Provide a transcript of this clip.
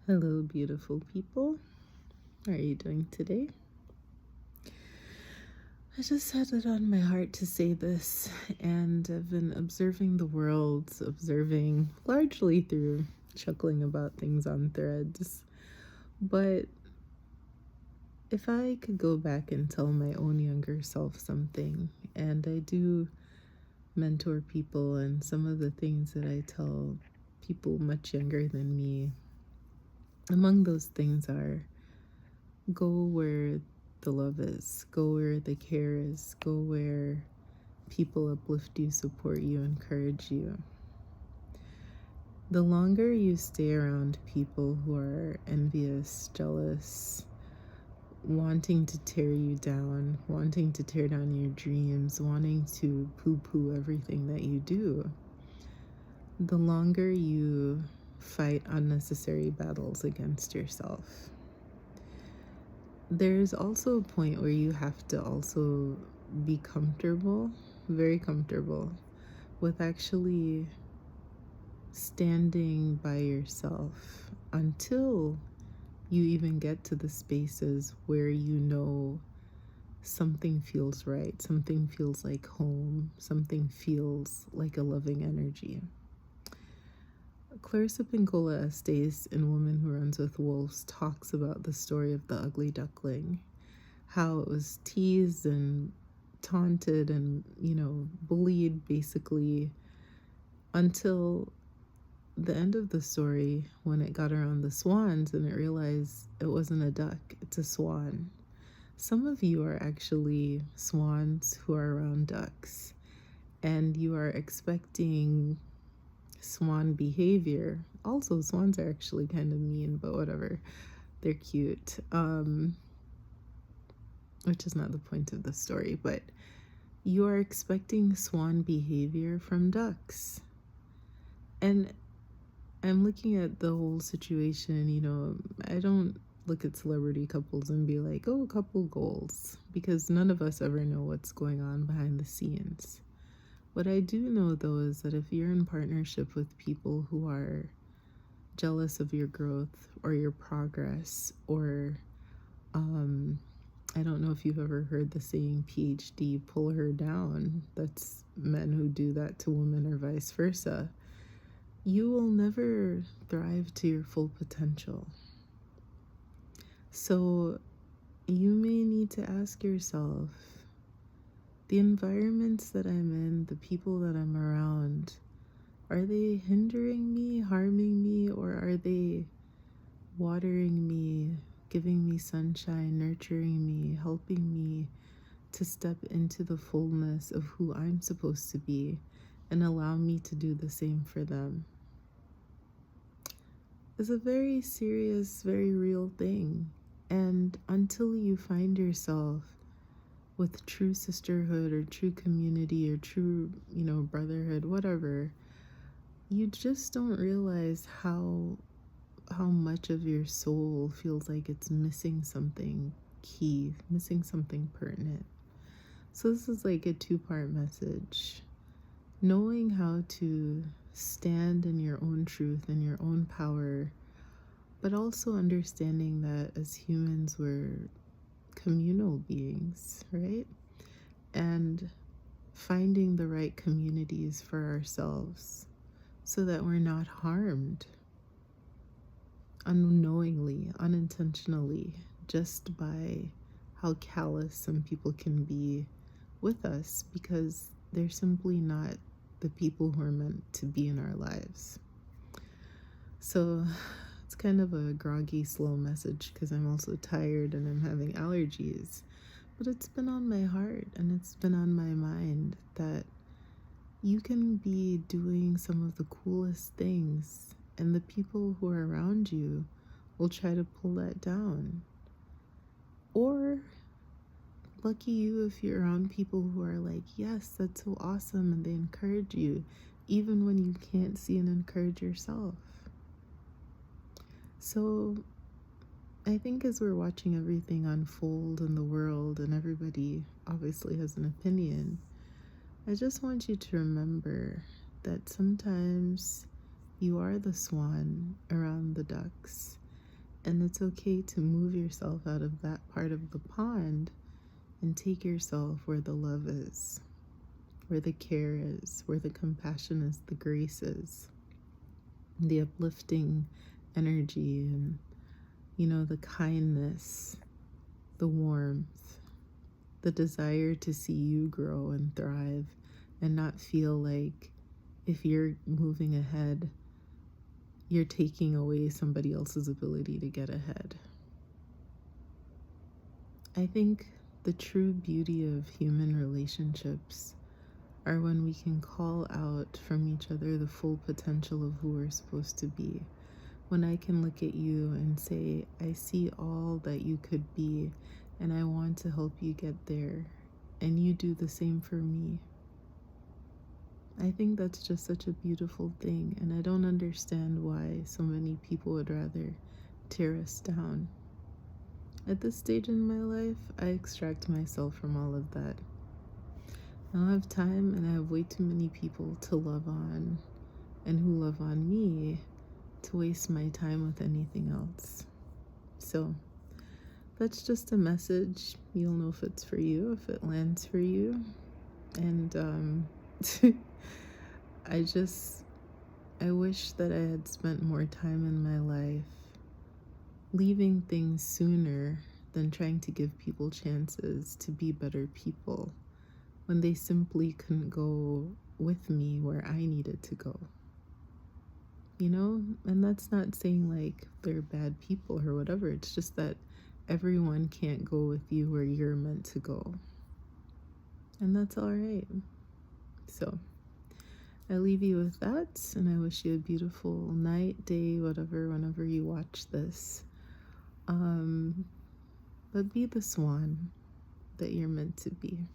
Hello, beautiful people. How are you doing today? I just had it on my heart to say this, and I've been observing the world, observing largely through chuckling about things on threads. But if I could go back and tell my own younger self something, and I do mentor people, and some of the things that I tell people much younger than me, among those things are go where the love is, go where the care is, go where people uplift you, support you, encourage you. The longer you stay around people who are envious, jealous, wanting to tear you down, wanting to tear down your dreams, wanting to poo poo everything that you do, the longer you fight unnecessary battles against yourself. There's also a point where you have to also be comfortable, very comfortable, with actually standing by yourself until you even get to the spaces where you know something feels right, something feels like home, something feels like a loving energy. Clarissa Pinkola Estes in Woman Who Runs with Wolves talks about the story of the ugly duckling, how it was teased and taunted and, bullied basically until the end of the story when it got around the swans and it realized it wasn't a duck, it's a swan. Some of you are actually swans who are around ducks, and you are expecting swan behavior. Also, swans are actually kind of mean, but whatever. They're cute. Which is not the point of the story, but you are expecting swan behavior from ducks. And I'm looking at the whole situation, I don't look at celebrity couples and be like, oh, couple goals, because none of us ever know what's going on behind the scenes. What I do know, though, is that if you're in partnership with people who are jealous of your growth or your progress, or I don't know if you've ever heard the saying PhD, pull her down. That's men who do that to women or vice versa. You will never thrive to your full potential. So you may need to ask yourself, the environments that I'm in, the people that I'm around, are they hindering me, harming me, or are they watering me, giving me sunshine, nurturing me, helping me to step into the fullness of who I'm supposed to be and allow me to do the same for them? It's a very serious, very real thing. And until you find yourself with true sisterhood or true community or true, brotherhood, whatever, you just don't realize how much of your soul feels like it's missing something key, missing something pertinent. So this is like a two-part message. Knowing how to stand in your own truth and your own power, but also understanding that as humans we're communal beings, right? And finding the right communities for ourselves so that we're not harmed unknowingly, unintentionally, just by how callous some people can be with us because they're simply not the people who are meant to be in our lives. So it's kind of a groggy, slow message because I'm also tired and I'm having allergies. But it's been on my heart and it's been on my mind that you can be doing some of the coolest things, and the people who are around you will try to pull that down. Or lucky you if you're around people who are like, yes, that's so awesome, and they encourage you even when you can't see and encourage yourself. So I think as we're watching everything unfold in the world and everybody obviously has an opinion, I just want you to remember that sometimes you are the swan around the ducks, And it's okay to move yourself out of that part of the pond and take yourself where the love is, where the care is, where the compassion is, the grace is, the uplifting energy, and, the kindness, the warmth, the desire to see you grow and thrive and not feel like if you're moving ahead, you're taking away somebody else's ability to get ahead. I think the true beauty of human relationships are when we can call out from each other the full potential of who we're supposed to be. When I can look at you and say, I see all that you could be, and I want to help you get there, and you do the same for me. I think that's just such a beautiful thing, and I don't understand why so many people would rather tear us down. At this stage in my life, I extract myself from all of that. I don't have time, and I have way too many people to love on and who love on me to waste my time with anything else. So that's just a message. You'll know if it's for you, if it lands for you. And I wish that I had spent more time in my life leaving things sooner than trying to give people chances to be better people when they simply couldn't go with me where I needed to go. And that's not saying like they're bad people or whatever. It's just that everyone can't go with you where you're meant to go. And that's all right. So I leave you with that, and I wish you a beautiful night, day, whatever, whenever you watch this. But be the swan that you're meant to be.